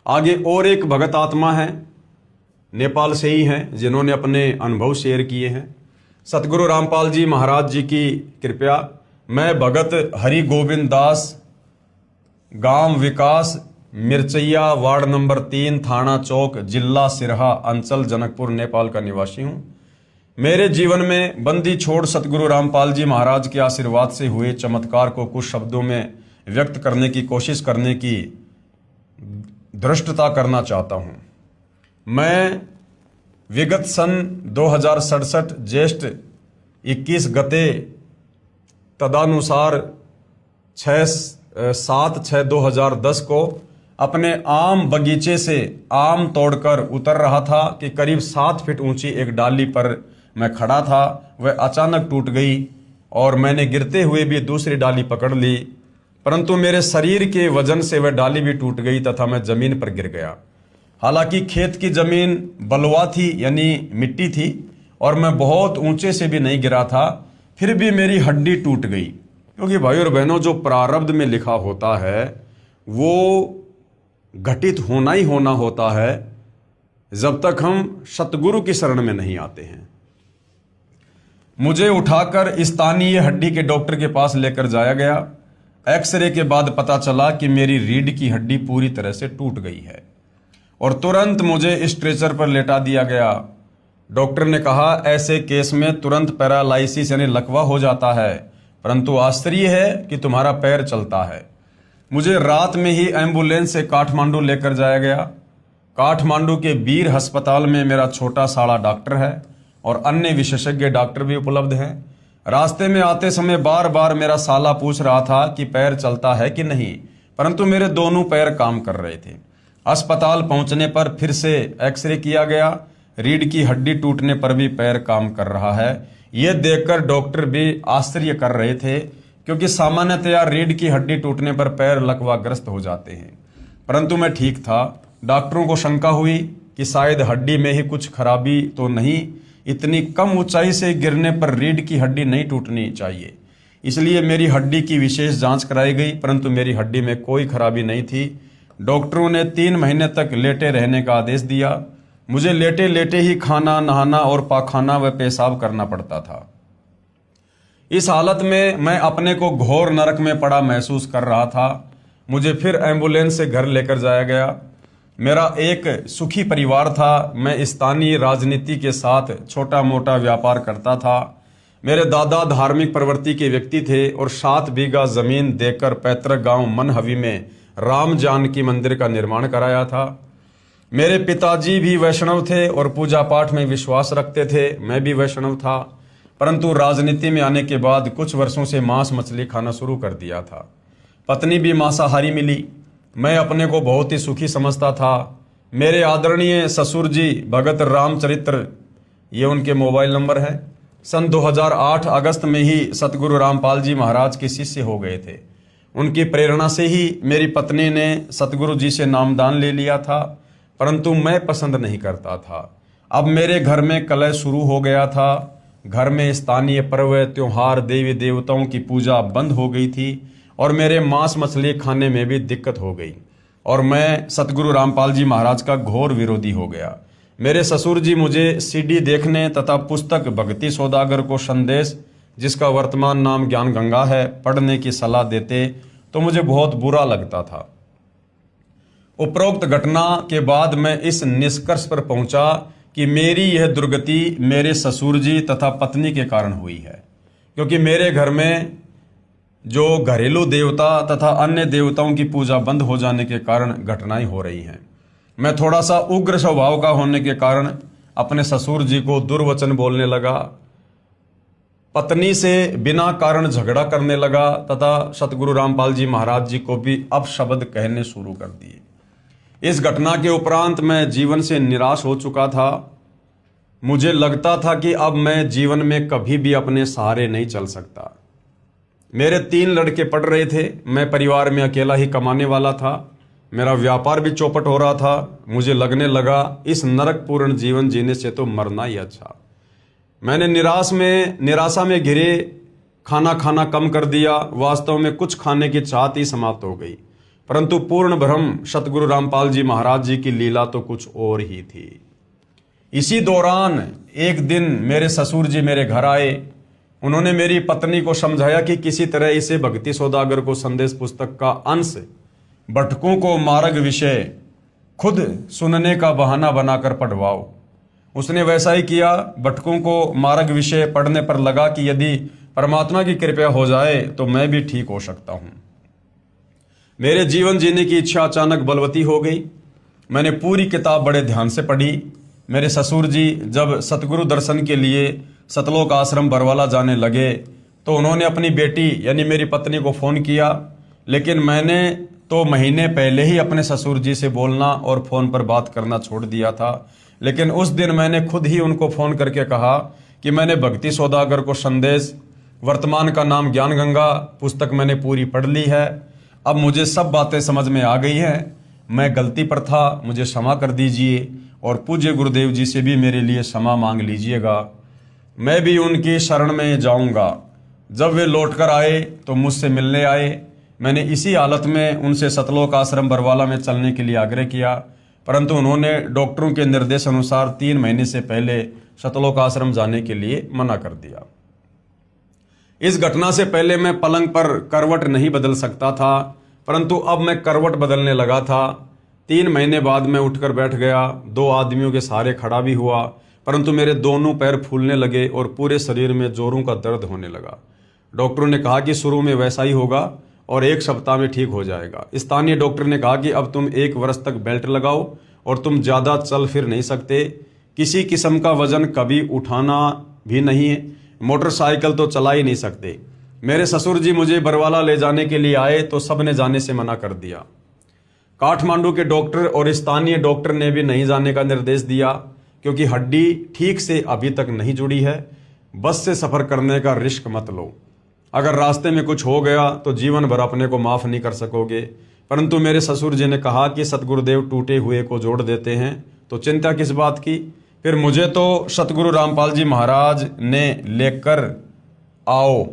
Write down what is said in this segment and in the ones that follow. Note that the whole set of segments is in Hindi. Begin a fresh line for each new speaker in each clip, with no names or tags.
आगे और एक भगत आत्मा है, नेपाल से ही हैं, जिन्होंने अपने अनुभव शेयर किए हैं। सतगुरु रामपाल जी महाराज जी की कृपया मैं भगत हरि गोविंद दास, गांव विकास, मिर्चैया, वार्ड नंबर 3, थाना चौक, जिला सिरहा, अंचल जनकपुर, नेपाल का निवासी हूं। मेरे जीवन में बंदी छोड़ सतगुरु रामपाल जी महाराज के आशीर्वाद से हुए चमत्कार को कुछ शब्दों में व्यक्त करने की कोशिश करने की धृष्टता करना चाहता हूं। मैं विगत सन 2067 ज्येष्ठ 21 गते तदानुसार 7/6/2010 को अपने आम बगीचे से आम तोड़कर उतर रहा था कि करीब 7 फीट ऊंची एक डाली पर मैं खड़ा था। वह अचानक टूट गई और मैंने गिरते हुए भी दूसरी डाली पकड़ ली, परंतु मेरे शरीर के वजन से वह डाली भी टूट गई तथा मैं जमीन पर गिर गया। हालांकि खेत की जमीन बलुआ थी, यानी मिट्टी थी, और मैं बहुत ऊंचे से भी नहीं गिरा था, फिर भी मेरी हड्डी टूट गई। क्योंकि भाई और बहनों, जो प्रारब्ध में लिखा होता है वो घटित होना ही होना होता है जब तक हम सतगुरु की शरण में नहीं आते हैं। मुझे उठाकर स्थानीय हड्डी के डॉक्टर के पास लेकर जाया गया। एक्सरे के बाद पता चला कि मेरी रीढ़ की हड्डी पूरी तरह से टूट गई है और तुरंत मुझे स्ट्रेचर पर लेटा दिया गया। डॉक्टर ने कहा ऐसे केस में तुरंत पैरालाइसिस यानी लकवा हो जाता है, परंतु आश्चर्य है कि तुम्हारा पैर चलता है। मुझे रात में ही एम्बुलेंस से काठमांडू लेकर जाया गया। काठमांडू के वीर अस्पताल में मेरा छोटा साड़ा डॉक्टर है और अन्य विशेषज्ञ डॉक्टर भी उपलब्ध हैं। रास्ते में आते समय बार बार मेरा साला पूछ रहा था कि पैर चलता है कि नहीं, परंतु मेरे दोनों पैर काम कर रहे थे। अस्पताल पहुंचने पर फिर से एक्सरे किया गया। रीढ़ की हड्डी टूटने पर भी पैर काम कर रहा है। यह देखकर डॉक्टर भी आश्चर्य कर रहे थे, क्योंकि सामान्यतया रीढ़ की हड्डी टूटने पर पैर लकवाग्रस्त हो जाते हैं, परंतु मैं ठीक था। डॉक्टरों को शंका हुई कि शायद हड्डी में ही कुछ खराबी तो नहीं, इतनी कम ऊंचाई से गिरने पर रीढ़ की हड्डी नहीं टूटनी चाहिए। इसलिए मेरी हड्डी की विशेष जांच कराई गई, परंतु मेरी हड्डी में कोई खराबी नहीं थी। डॉक्टरों ने 3 महीने तक लेटे रहने का आदेश दिया। मुझे लेटे लेटे ही खाना, नहाना और पाखाना व पेशाब करना पड़ता था। इस हालत में मैं अपने को घोर नरक में पड़ा महसूस कर रहा था। मुझे फिर एम्बुलेंस से घर लेकर जाया गया। मेरा एक सुखी परिवार था। मैं स्थानीय राजनीति के साथ छोटा मोटा व्यापार करता था। मेरे दादा धार्मिक प्रवृत्ति के व्यक्ति थे और 7 बीघा जमीन देकर पैतृक गांव मनहवी में राम जानकी मंदिर का निर्माण कराया था। मेरे पिताजी भी वैष्णव थे और पूजा पाठ में विश्वास रखते थे। मैं भी वैष्णव था, परंतु राजनीति में आने के बाद कुछ वर्षों से मांस मछली खाना शुरू कर दिया था। पत्नी भी मांसाहारी मिली। मैं अपने को बहुत ही सुखी समझता था। मेरे आदरणीय ससुर जी भगत रामचरित्र, ये उनके मोबाइल नंबर है, सन 2008 अगस्त में ही सतगुरु रामपाल जी महाराज के शिष्य हो गए थे। उनकी प्रेरणा से ही मेरी पत्नी ने सतगुरु जी से नामदान ले लिया था, परंतु मैं पसंद नहीं करता था। अब मेरे घर में कलह शुरू हो गया था। घर में स्थानीय पर्व, त्योहार, देवी देवताओं की पूजा बंद हो गई थी और मेरे मांस मछली खाने में भी दिक्कत हो गई और मैं सतगुरु रामपाल जी महाराज का घोर विरोधी हो गया। मेरे ससुर जी मुझे सीडी देखने तथा पुस्तक भक्ति सौदागर को संदेश, जिसका वर्तमान नाम ज्ञान गंगा है, पढ़ने की सलाह देते तो मुझे बहुत बुरा लगता था। उपरोक्त घटना के बाद मैं इस निष्कर्ष पर पहुंचा कि मेरी यह दुर्गति मेरे ससुर जी तथा पत्नी के कारण हुई है, क्योंकि मेरे घर में जो घरेलू देवता तथा अन्य देवताओं की पूजा बंद हो जाने के कारण घटनाएं हो रही हैं। मैं थोड़ा सा उग्र स्वभाव का होने के कारण अपने ससुर जी को दुर्वचन बोलने लगा, पत्नी से बिना कारण झगड़ा करने लगा तथा सतगुरु रामपाल जी महाराज जी को भी अपशब्द कहने शुरू कर दिए। इस घटना के उपरांत मैं जीवन से निराश हो चुका था। मुझे लगता था कि अब मैं जीवन में कभी भी अपने सहारे नहीं चल सकता। मेरे 3 लड़के पढ़ रहे थे, मैं परिवार में अकेला ही कमाने वाला था। मेरा व्यापार भी चौपट हो रहा था। मुझे लगने लगा इस नरकपूर्ण जीवन जीने से तो मरना ही अच्छा। मैंने निराशा में घिरे खाना खाना कम कर दिया। वास्तव में कुछ खाने की चाहत ही समाप्त हो गई। परंतु पूर्ण ब्रह्म सतगुरु रामपाल जी महाराज जी की लीला तो कुछ और ही थी। इसी दौरान एक दिन मेरे ससुर जी मेरे घर आए। उन्होंने मेरी पत्नी को समझाया कि किसी तरह इसे भक्ति सौदागर को संदेश पुस्तक का अंश भटकों को मार्ग विषय खुद सुनने का बहाना बनाकर पढ़वाओ। उसने वैसा ही किया। भटकों को मार्ग विषय पढ़ने पर लगा कि यदि परमात्मा की कृपा हो जाए तो मैं भी ठीक हो सकता हूं। मेरे जीवन जीने की इच्छा अचानक बलवती हो गई। मैंने पूरी किताब बड़े ध्यान से पढ़ी। मेरे ससुर जी जब सतगुरु दर्शन के लिए सतलोक आश्रम बरवाला जाने लगे तो उन्होंने अपनी बेटी यानी मेरी पत्नी को फ़ोन किया, लेकिन मैंने तो महीने पहले ही अपने ससुर जी से बोलना और फ़ोन पर बात करना छोड़ दिया था। लेकिन उस दिन मैंने खुद ही उनको फ़ोन करके कहा कि मैंने भक्ति सौदागर को संदेश, वर्तमान का नाम ज्ञान गंगा पुस्तक मैंने पूरी पढ़ ली है। अब मुझे सब बातें समझ में आ गई हैं। मैं गलती पर था, मुझे क्षमा कर दीजिए और पूज्य गुरुदेव जी से भी मेरे लिए क्षमा मांग लीजिएगा। मैं भी उनकी शरण में जाऊंगा। जब वे लौटकर आए तो मुझसे मिलने आए। मैंने इसी हालत में उनसे सतलोक आश्रम बरवाला में चलने के लिए आग्रह किया, परंतु उन्होंने डॉक्टरों के निर्देश अनुसार 3 महीने से पहले सतलोक आश्रम जाने के लिए मना कर दिया। इस घटना से पहले मैं पलंग पर करवट नहीं बदल सकता था, परंतु अब मैं करवट बदलने लगा था। 3 महीने बाद मैं उठकर बैठ गया। 2 आदमियों के सहारे खड़ा भी हुआ, परंतु मेरे दोनों पैर फूलने लगे और पूरे शरीर में जोरों का दर्द होने लगा। डॉक्टरों ने कहा कि शुरू में वैसा ही होगा और 1 सप्ताह में ठीक हो जाएगा। स्थानीय डॉक्टर ने कहा कि अब तुम 1 वर्ष तक बेल्ट लगाओ और तुम ज़्यादा चल फिर नहीं सकते, किसी किस्म का वजन कभी उठाना भी नहीं है, मोटरसाइकिल तो चला ही नहीं सकते। मेरे ससुर जी मुझे बरवाला ले जाने के लिए आए तो सब ने जाने से मना कर दिया। काठमांडू के डॉक्टर और स्थानीय डॉक्टर ने भी नहीं जाने का निर्देश दिया, क्योंकि हड्डी ठीक से अभी तक नहीं जुड़ी है। बस से सफ़र करने का रिस्क मत लो। अगर रास्ते में कुछ हो गया तो जीवन भर अपने को माफ़ नहीं कर सकोगे। परंतु मेरे ससुर जी ने कहा कि सतगुरुदेव टूटे हुए को जोड़ देते हैं, तो चिंता किस बात की। फिर मुझे तो सतगुरु रामपाल जी महाराज ने लेकर आओ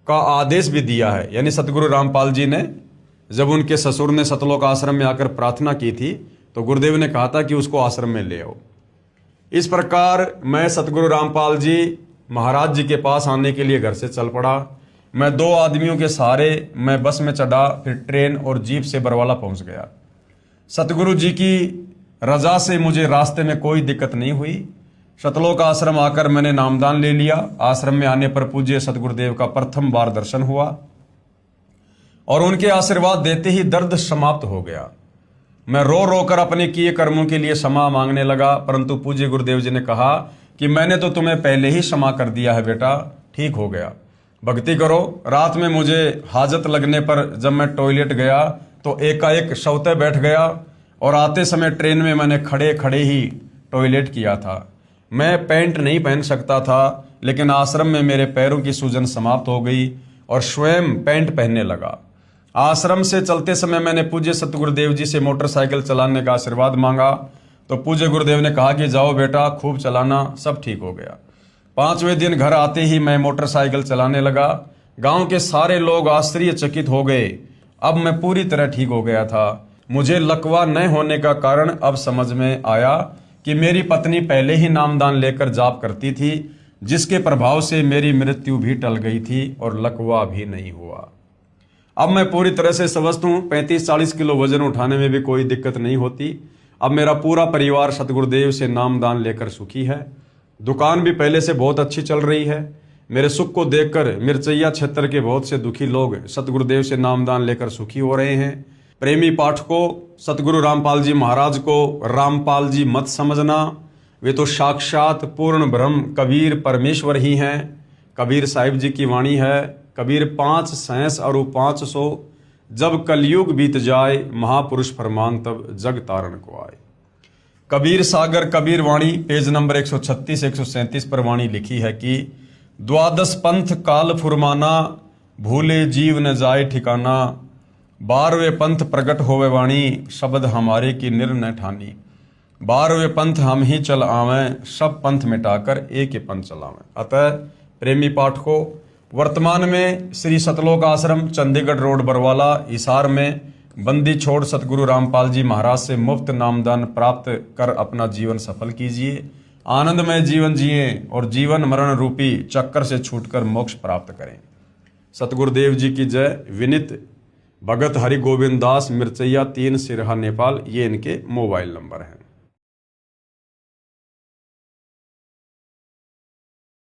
का आदेश भी दिया है। यानी सतगुरु रामपाल जी ने जब उनके ससुर ने सतलोक आश्रम में आकर प्रार्थना की थी तो गुरुदेव ने कहा था कि उसको आश्रम में ले आओ। इस प्रकार मैं सतगुरु रामपाल जी महाराज जी के पास आने के लिए घर से चल पड़ा। मैं 2 आदमियों के सहारे मैं बस में चढ़ा, फिर ट्रेन और जीप से बरवाला पहुंच गया। सतगुरु जी की रजा से मुझे रास्ते में कोई दिक्कत नहीं हुई। सतलोक आश्रम आकर मैंने नामदान ले लिया। आश्रम में आने पर पूज्य सतगुरुदेव का प्रथम बार दर्शन हुआ और उनके आशीर्वाद देते ही दर्द समाप्त हो गया। मैं रो रो कर अपने किए कर्मों के लिए क्षमा मांगने लगा, परंतु पूज्य गुरुदेव जी ने कहा कि मैंने तो तुम्हें पहले ही क्षमा कर दिया है बेटा, ठीक हो गया, भक्ति करो। रात में मुझे हाजत लगने पर जब मैं टॉयलेट गया तो एकाएक शौते बैठ गया और आते समय ट्रेन में मैंने खड़े खड़े ही टॉयलेट किया था। मैं पैंट नहीं पहन सकता था, लेकिन आश्रम में मेरे पैरों की सूजन समाप्त हो गई और स्वयं पैंट पहनने लगा। आश्रम से चलते समय मैंने पूज्य सतगुरुदेव जी से मोटरसाइकिल चलाने का आशीर्वाद मांगा, तो पूज्य गुरुदेव ने कहा कि जाओ बेटा, खूब चलाना, सब ठीक हो गया। 5वें दिन घर आते ही मैं मोटरसाइकिल चलाने लगा। गांव के सारे लोग आश्चर्यचकित हो गए। अब मैं पूरी तरह ठीक हो गया था। मुझे लकवा न होने का कारण अब समझ में आया कि मेरी पत्नी पहले ही नामदान लेकर जाप करती थी, जिसके प्रभाव से मेरी मृत्यु भी टल गई थी और लकवा भी नहीं हुआ। अब मैं पूरी तरह से स्वस्थ हूँ। 35-40 किलो वजन उठाने में भी कोई दिक्कत नहीं होती। अब मेरा पूरा परिवार सतगुरुदेव से नामदान लेकर सुखी है। दुकान भी पहले से बहुत अच्छी चल रही है। मेरे सुख को देखकर मिर्चैया क्षेत्र के बहुत से दुखी लोग सतगुरुदेव से नामदान लेकर सुखी हो रहे हैं। प्रेमी पाठकों, सतगुरु रामपाल जी महाराज को रामपाल जी मत समझना, वे तो साक्षात पूर्ण ब्रह्म कबीर परमेश्वर ही हैं। कबीर साहिब जी की वाणी है, कबीर 5 सैंस और 500, जब कलयुग बीत जाए महापुरुष फरमान तब जग तारण को आए। कबीर सागर कबीर वाणी पेज नंबर 136-137 पर वाणी लिखी है कि 12 पंथ काल फुरमाना, भूले जीव न जाए ठिकाना, 12वें पंथ प्रगट होवे वाणी, शब्द हमारे की निर्णय ठानी। 12वें पंथ हम ही चल आवें, सब पंथ मिटाकर एक ही पंथ चलावें। अतः प्रेमी पाठकों, वर्तमान में श्री सतलोक आश्रम, चंडीगढ़ रोड, बरवाला, हिसार में बंदी छोड़ सतगुरु रामपाल जी महाराज से मुफ्त नामदान प्राप्त कर अपना जीवन सफल कीजिए। आनंदमय जीवन जिए और जीवन मरण रूपी चक्कर से छूटकर मोक्ष प्राप्त करें। सतगुरुदेव जी की जय। विनित भगत हरि गोविंद दास, मिर्चैया 3, सिरहा, नेपाल। ये इनके मोबाइल नंबर हैं।